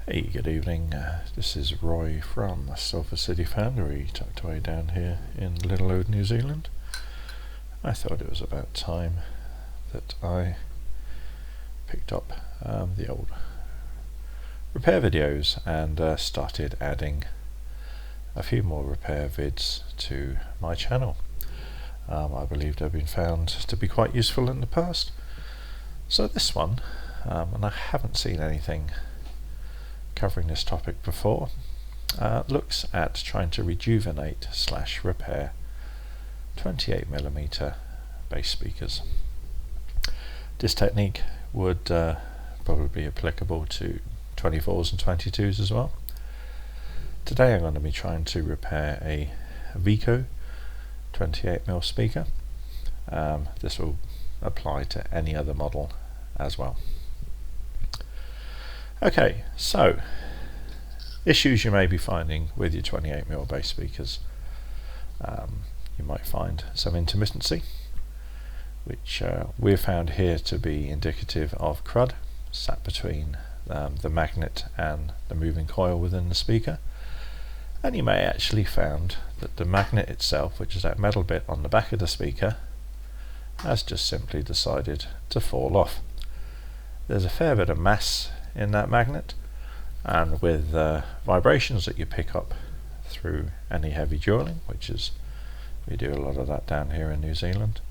Hey, good evening. This is Roy from Sulphur City Foundry, tucked away down here in little old New Zealand. I thought it was about time that I picked up the old repair videos and started adding a few more repair vids to my channel. I believe they've been found to be quite useful in the past. So this one, and I haven't seen anything covering this topic before, looks at trying to rejuvenate / repair 28mm bass speakers. This technique would probably be applicable to 24s and 22s as well. Today I'm going to be trying to repair a Vico 28mm speaker. This will apply to any other model as well. Okay, so issues you may be finding with your 28mm bass speakers. You might find some intermittency, which we've found here to be indicative of crud sat between the magnet and the moving coil within the speaker. And you may actually found that the magnet itself, which is that metal bit on the back of the speaker, has just simply decided to fall off. There's a fair bit of mass in that magnet, and with vibrations that you pick up through any heavy drilling, which is, we do a lot of that down here in New Zealand,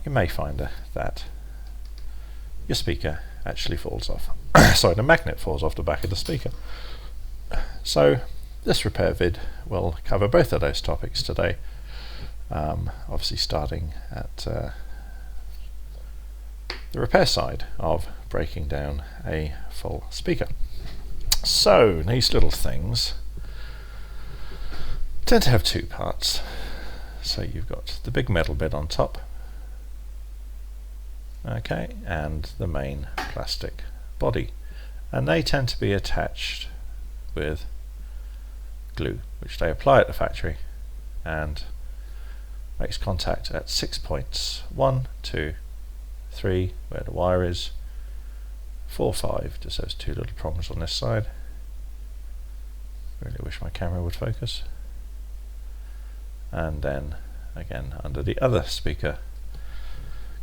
you may find that your speaker actually falls off. Sorry, the magnet falls off the back of the speaker. So this repair vid will cover both of those topics today, obviously starting at the repair side of breaking down a full speaker. So these little things tend to have two parts. So you've got the big metal bit on top, okay, and the main plastic body, and they tend to be attached with glue, which they apply at the factory and makes contact at 6 points: 1, 2, 3 where the wire is, 4, 5, just those two little prongs on this side. Really wish my camera would focus. And then again under the other speaker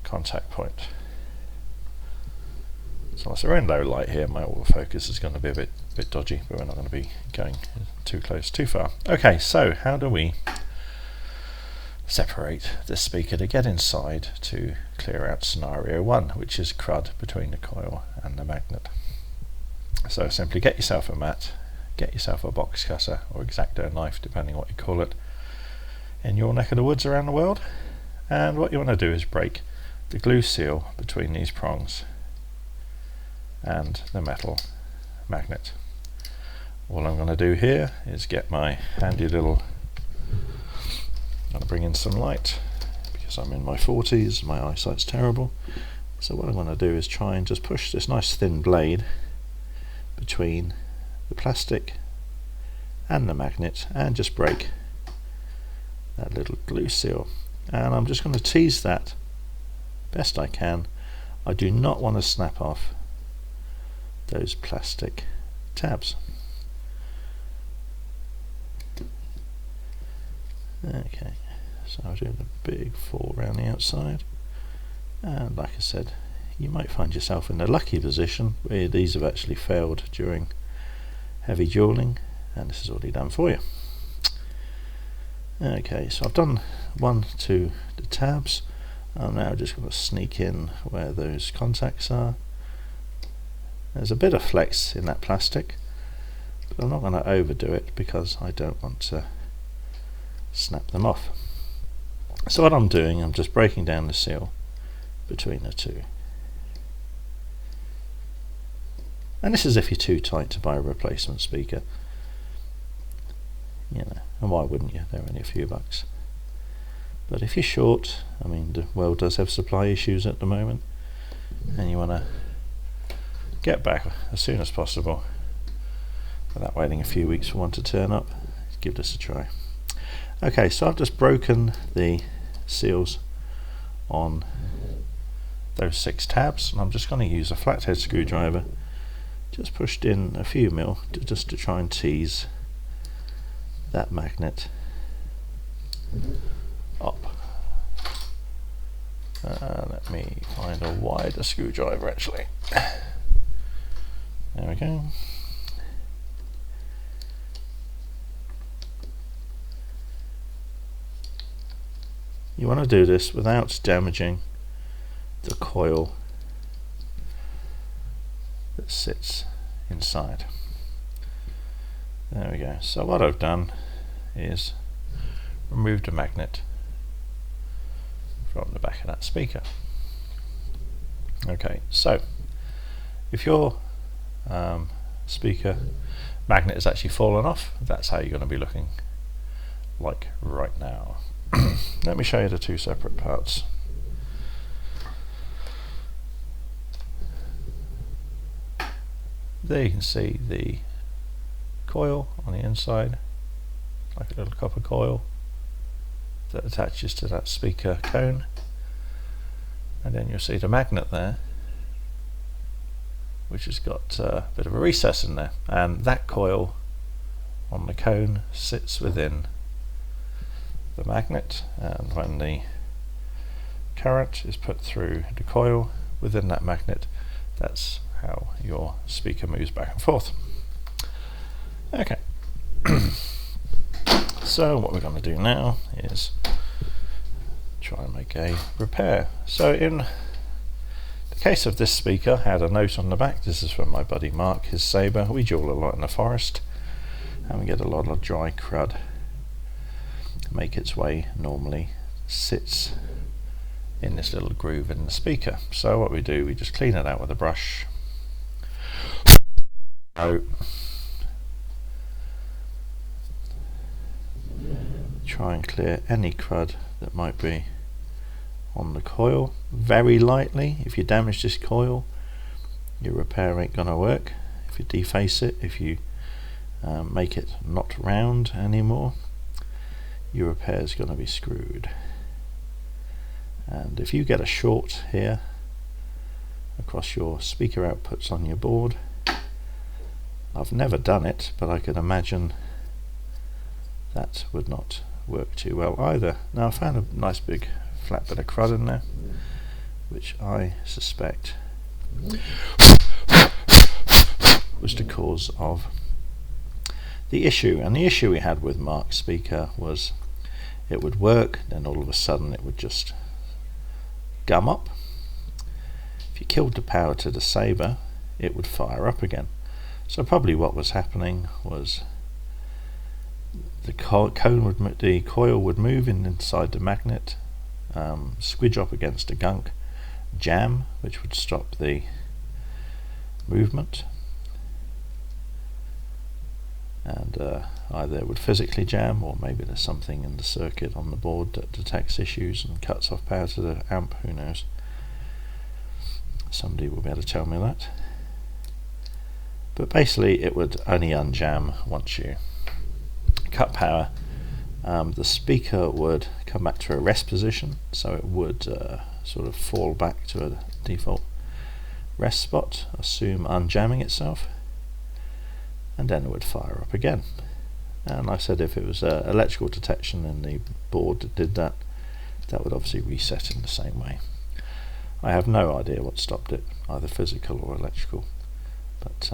contact point. So it's around low light here, my autofocus is going to be a bit dodgy, but we're not going to be going too close too far. Okay, so how do we separate this speaker to get inside to clear out scenario 1, which is crud between the coil and the magnet? So simply get yourself a mat, get yourself a box cutter or X-Acto knife, depending what you call it in your neck of the woods around the world, and what you want to do is break the glue seal between these prongs and the metal magnet. All I'm going to do here is get my handy little, I'm going to bring in some light because I'm in my 40s, my eyesight's terrible. So what I'm going to do is try and just push this nice thin blade between the plastic and the magnet and just break that little glue seal. And I'm just going to tease that best I can. I do not want to snap off those plastic tabs. Okay, so I'm doing a big fall around the outside, and like I said, you might find yourself in the lucky position where these have actually failed during heavy dueling, and this is already done for you. Okay, so I've done one to the tabs. I'm now just going to sneak in where those contacts are. There's a bit of flex in that plastic, but I'm not going to overdo it because I don't want to snap them off. So what I'm doing, I'm just breaking down the seal between the two. And this is if you're too tight to buy a replacement speaker, you know, and why wouldn't you? They're only a few bucks. But if you're short, I mean, the world does have supply issues at the moment, and you want to get back as soon as possible without waiting a few weeks for one to turn up, give this a try. Okay, so I've just broken the seals on those 6 tabs, and I'm just going to use a flathead screwdriver just pushed in a few mil just to try and tease that magnet up. Let me find a wider screwdriver actually. There we go. You want to do this without damaging the coil that sits inside. There we go. So what I've done is removed a magnet from the back of that speaker. Okay, so if your speaker magnet has actually fallen off, that's how you're going to be looking like right now. Let me show you the two separate parts. There you can see the coil on the inside, like a little copper coil that attaches to that speaker cone, and then you'll see the magnet there, which has got a bit of a recess in there, and that coil on the cone sits within the magnet, and when the current is put through the coil within that magnet, that's how your speaker moves back and forth. Okay. So what we're going to do now is try and make a repair. So in the case of this speaker, I had a note on the back. This is from my buddy Mark, his Sabre. We duel a lot in the forest and we get a lot of dry crud make its way, normally sits in this little groove in the speaker. So what we do, we just clean it out with a brush. Try and clear any crud that might be on the coil very lightly. If you damage this coil, your repair ain't gonna work. If you deface it, if you make it not round anymore, your repair is going to be screwed. And if you get a short here across your speaker outputs on your board, I've never done it, but I can imagine that would not work too well either. Now I found a nice big flat bit of crud in there, which I suspect was the cause of the issue. And the issue we had with Mark's speaker was it would work, then all of a sudden it would just gum up. If you killed the power to the Sabre, it would fire up again. So probably what was happening was the coil would move inside the magnet, squidge up against a gunk, jam, which would stop the movement, and either it would physically jam, or maybe there's something in the circuit on the board that detects issues and cuts off power to the amp, who knows. Somebody will be able to tell me that. But basically it would only unjam once you cut power. The speaker would come back to a rest position, so it would sort of fall back to a default rest spot, assume unjamming itself, and then it would fire up again. And like I said, if it was electrical detection in the board that did that, that would obviously reset in the same way. I have no idea what stopped it, either physical or electrical, but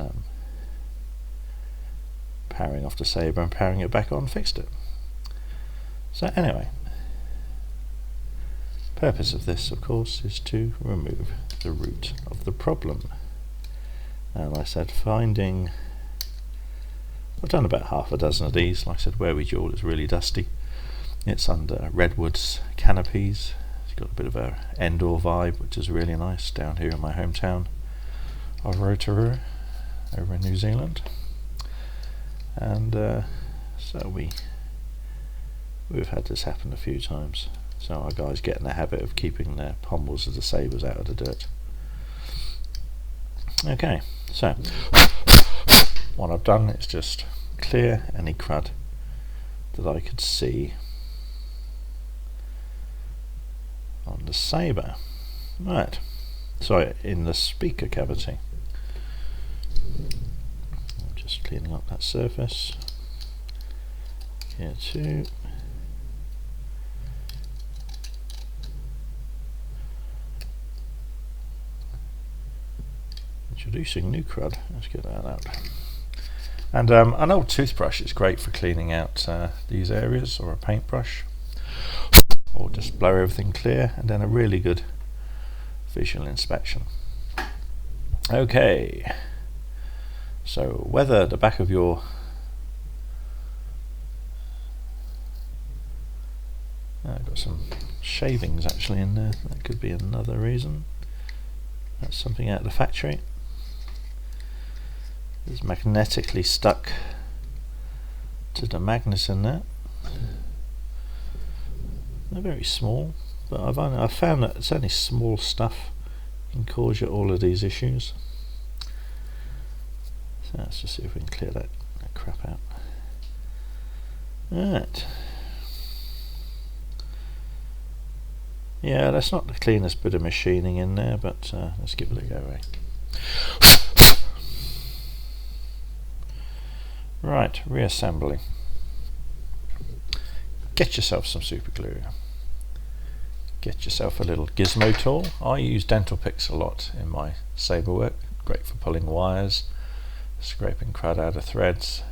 powering off the Sabre and powering it back on fixed it. So anyway, purpose of this of course is to remove the root of the problem. And like I said, I've done about half a dozen of these. Like I said, where we duel is really dusty. It's under redwoods canopies. It's got a bit of a Endor vibe, which is really nice down here in my hometown of Rotorua over in New Zealand. And so we've had this happen a few times. So our guys get in the habit of keeping their pommels of the Sabres out of the dirt. Okay, so what I've done is just clear any crud that I could see on the Sabre. Right, so in the speaker cavity. I'm just cleaning up that surface. Here too. Introducing new crud. Let's get that out. And an old toothbrush is great for cleaning out these areas, or a paintbrush, or just blow everything clear, and then a really good visual inspection. Okay, so whether the back of your I've got some shavings actually in there, that could be another reason. That's something out of the factory. It's magnetically stuck to the magnets in there. They're very small, but I've found that it's only small stuff can cause you all of these issues. So let's just see if we can clear that crap out. Alright. Yeah, that's not the cleanest bit of machining in there, but let's give it a go, eh? Right, reassembly. Get yourself some super glue. Get yourself a little gizmo tool. I use dental picks a lot in my saber work. Great for pulling wires, scraping crud out of threads.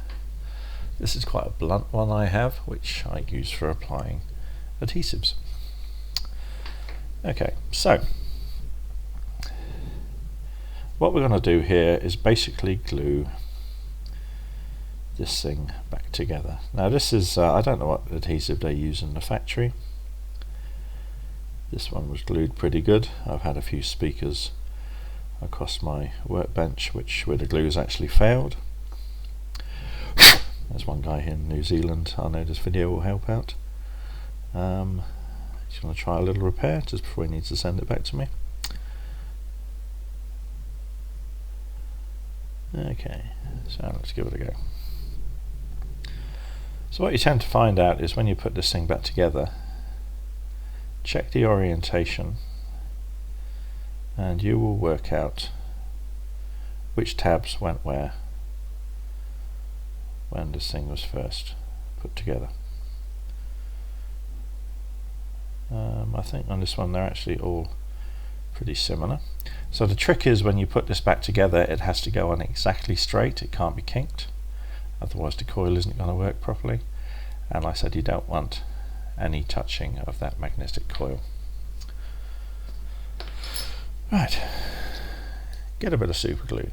This is quite a blunt one I have, which I use for applying adhesives. Okay, so what we're going to do here is basically glue this thing back together. Now this is, I don't know what adhesive they use in the factory. This one was glued pretty good. I've had a few speakers across my workbench where the glue's actually failed. There's one guy here in New Zealand, I know this video will help out. He's going to try a little repair just before he needs to send it back to me. Okay, so let's give it a go. So what you tend to find out is when you put this thing back together, check the orientation and you will work out which tabs went where when this thing was first put together. I think on this one they're actually all pretty similar. So the trick is when you put this back together, it has to go on exactly straight, it can't be kinked, otherwise the coil isn't going to work properly, and like I said, you don't want any touching of that magnetic coil. Right, get a bit of super glue,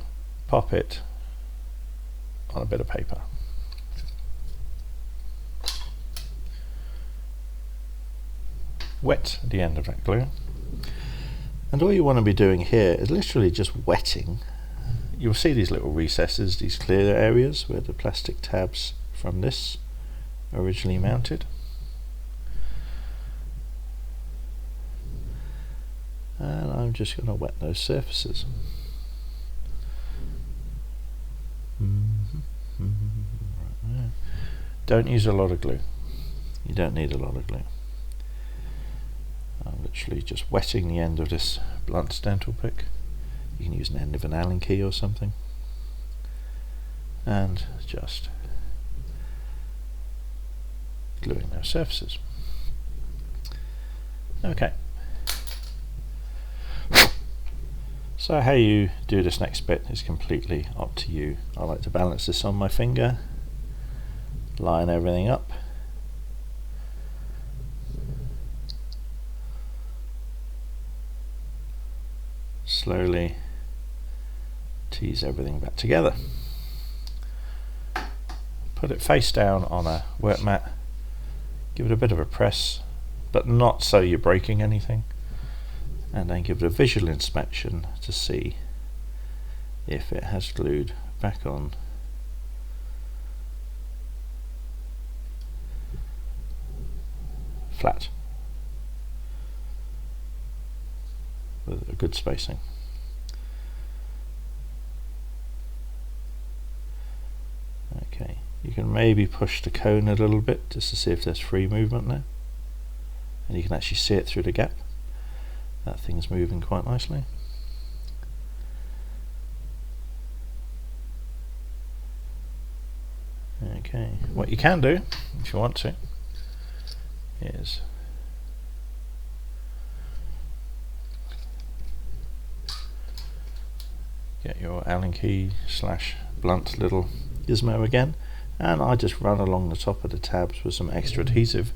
pop it on a bit of paper. Wet the end of that glue, and all you want to be doing here is literally just wetting. You'll see these little recesses, these clear areas where the plastic tabs from this originally mounted. And I'm just going to wet those surfaces. Right there. Don't use a lot of glue. You don't need a lot of glue. I'm literally just wetting the end of this blunt dental pick. You can use an end of an Allen key or something, and just gluing those surfaces. Okay, so how you do this next bit is completely up to you. I like to balance this on my finger, line everything up, slowly tease everything back together. Put it face down on a work mat, give it a bit of a press, but not so you're breaking anything, and then give it a visual inspection to see if it has glued back on flat with a good spacing. Okay, you can maybe push the cone a little bit just to see if there's free movement there, and you can actually see it through the gap. That thing's moving quite nicely. Okay, what you can do if you want to is get your Allen key / blunt little gizmo again, and I just run along the top of the tabs with some extra adhesive,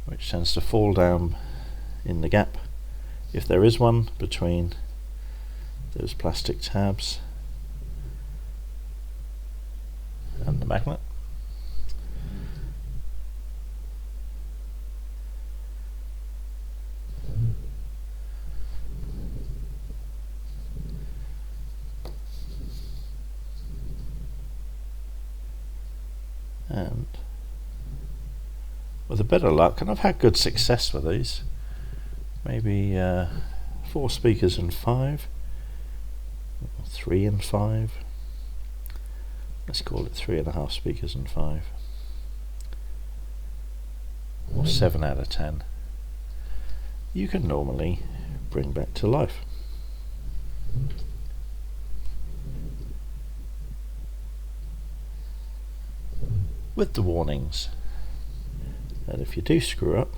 which tends to fall down in the gap, if there is one, between those plastic tabs and the magnet. And with a bit of luck, and I've had good success with these, maybe 4 speakers and 5, 3 and 5, let's call it 3.5 speakers and 5, or 7 out of 10, you can normally bring back to life. With the warnings that if you do screw up,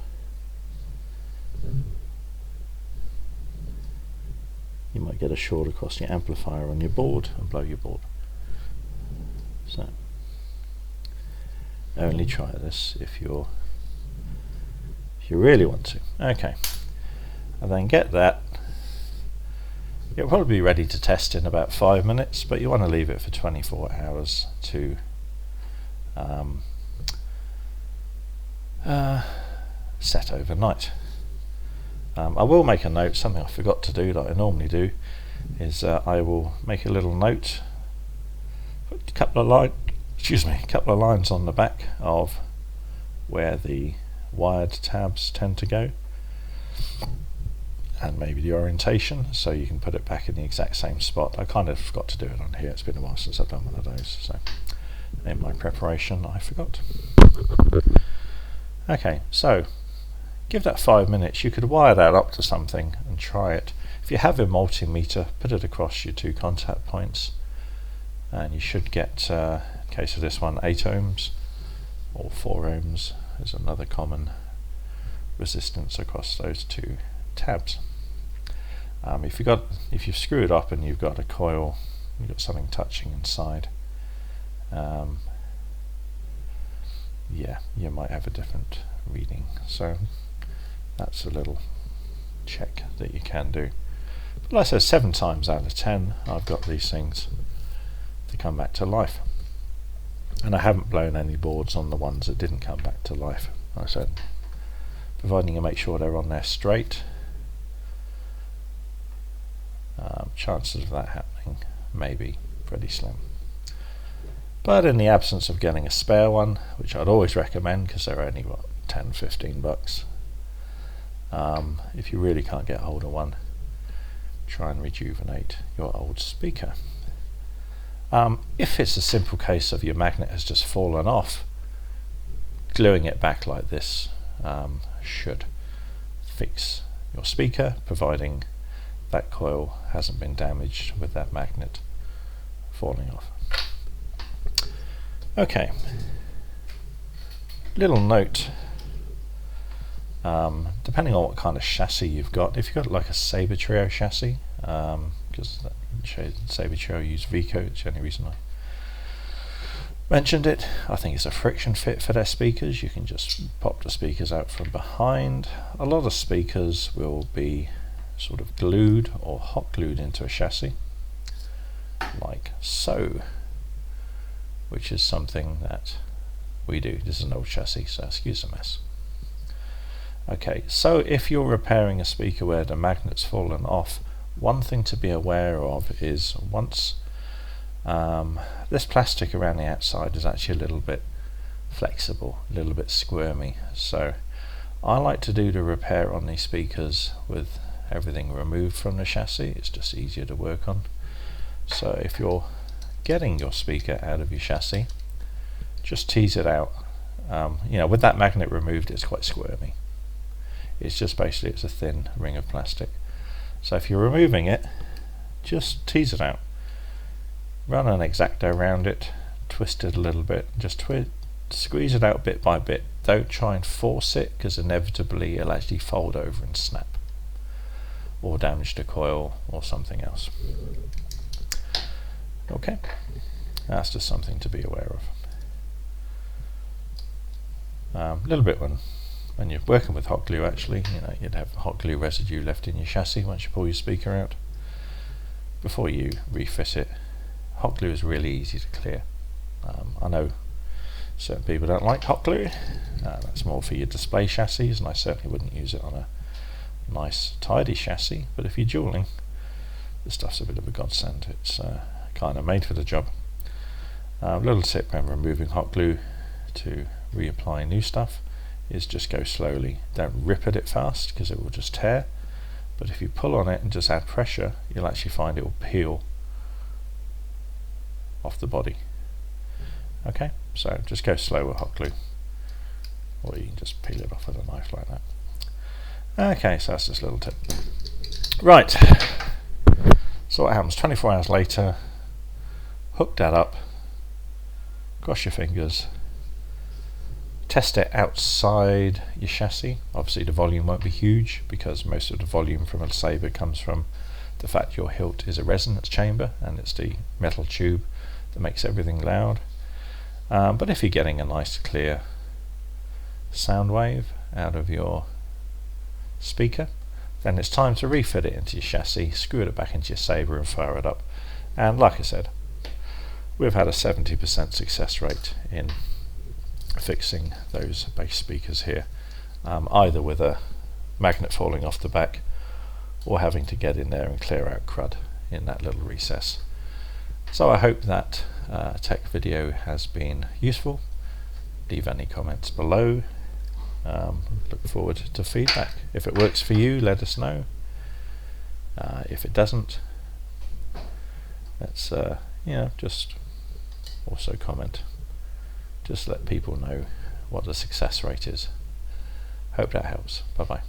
you might get a short across your amplifier on your board and blow your board. So only try this if you really want to. Okay, and then get that. It'll probably be ready to test in about 5 minutes, but you want to leave it for 24 hours to set overnight. I will make a note. Something I forgot to do that I normally do is I will make a little note, put a couple of lines on the back of where the wired tabs tend to go, and maybe the orientation, so you can put it back in the exact same spot. I kind of forgot to do it on here. It's been a while since I've done one of those, so in my preparation I forgot. Okay, so give that 5 minutes. You could wire that up to something and try it. If you have a multimeter, put it across your 2 contact points, and you should get, in case of this one, 8 ohms or 4 ohms is another common resistance across those 2 tabs. If you've screwed up and you've got a coil, you've got something touching inside, yeah, you might have a different reading. So that's a little check that you can do. But like I said, 7 times out of 10 I've got these things to come back to life, and I haven't blown any boards on the ones that didn't come back to life. Like I said, providing you make sure they're on there straight, chances of that happening may be pretty slim. But in the absence of getting a spare one, which I'd always recommend because they're only what, 10-15 bucks, if you really can't get hold of one, try and rejuvenate your old speaker. If it's a simple case of your magnet has just fallen off, gluing it back like this should fix your speaker, providing that coil hasn't been damaged with that magnet falling off. Okay, little note, depending on what kind of chassis you've got, if you've got like a Sabre Trio chassis, because Sabre Trio use V-coat, it's the only reason I mentioned it. I think it's a friction fit for their speakers. You can just pop the speakers out from behind. A lot of speakers will be sort of glued or hot glued into a chassis like so, which is something that we do. This is an old chassis, so excuse the mess. Okay, so if you're repairing a speaker where the magnet's fallen off, one thing to be aware of is once this plastic around the outside is actually a little bit flexible, a little bit squirmy, so I like to do the repair on these speakers with everything removed from the chassis. It's just easier to work on. So if you're getting your speaker out of your chassis, just tease it out. With that magnet removed, it's quite squirmy. It's just basically, it's a thin ring of plastic. So if you're removing it, just tease it out. run an X-Acto around it, twist it a little bit, just squeeze it out bit by bit. Don't try and force it, because inevitably it'll actually fold over and snap, or damage the coil or something else. Okay, that's just something to be aware of. A little bit when you're working with hot glue, actually, you'd have hot glue residue left in your chassis once you pull your speaker out. Before you refit it, hot glue is really easy to clear. I know certain people don't like hot glue. That's more for your display chassis, and I certainly wouldn't use it on a nice tidy chassis, but if you're dueling, the stuff's a bit of a godsend. It's kind of made for the job. Little tip when removing hot glue to reapply new stuff is just go slowly. Don't rip at it fast, because it will just tear, but if you pull on it and just add pressure, you'll actually find it will peel off the body. Okay, so just go slow with hot glue, or you can just peel it off with a knife like that. Okay, so that's just a little tip. Right, so what happens 24 hours later? Hook that up, cross your fingers, test it outside your chassis. Obviously the volume won't be huge, because most of the volume from a Sabre comes from the fact your hilt is a resonance chamber, and it's the metal tube that makes everything loud. But if you're getting a nice clear sound wave out of your speaker, then it's time to refit it into your chassis, screw it back into your Sabre and fire it up. And like I said, we've had a 70% success rate in fixing those bass speakers here, either with a magnet falling off the back, or having to get in there and clear out crud in that little recess. So I hope that tech video has been useful. Leave any comments below. Look forward to feedback. If it works for you, let us know. If it doesn't, let's just also comment. Just let people know what the success rate is. Hope that helps. Bye bye.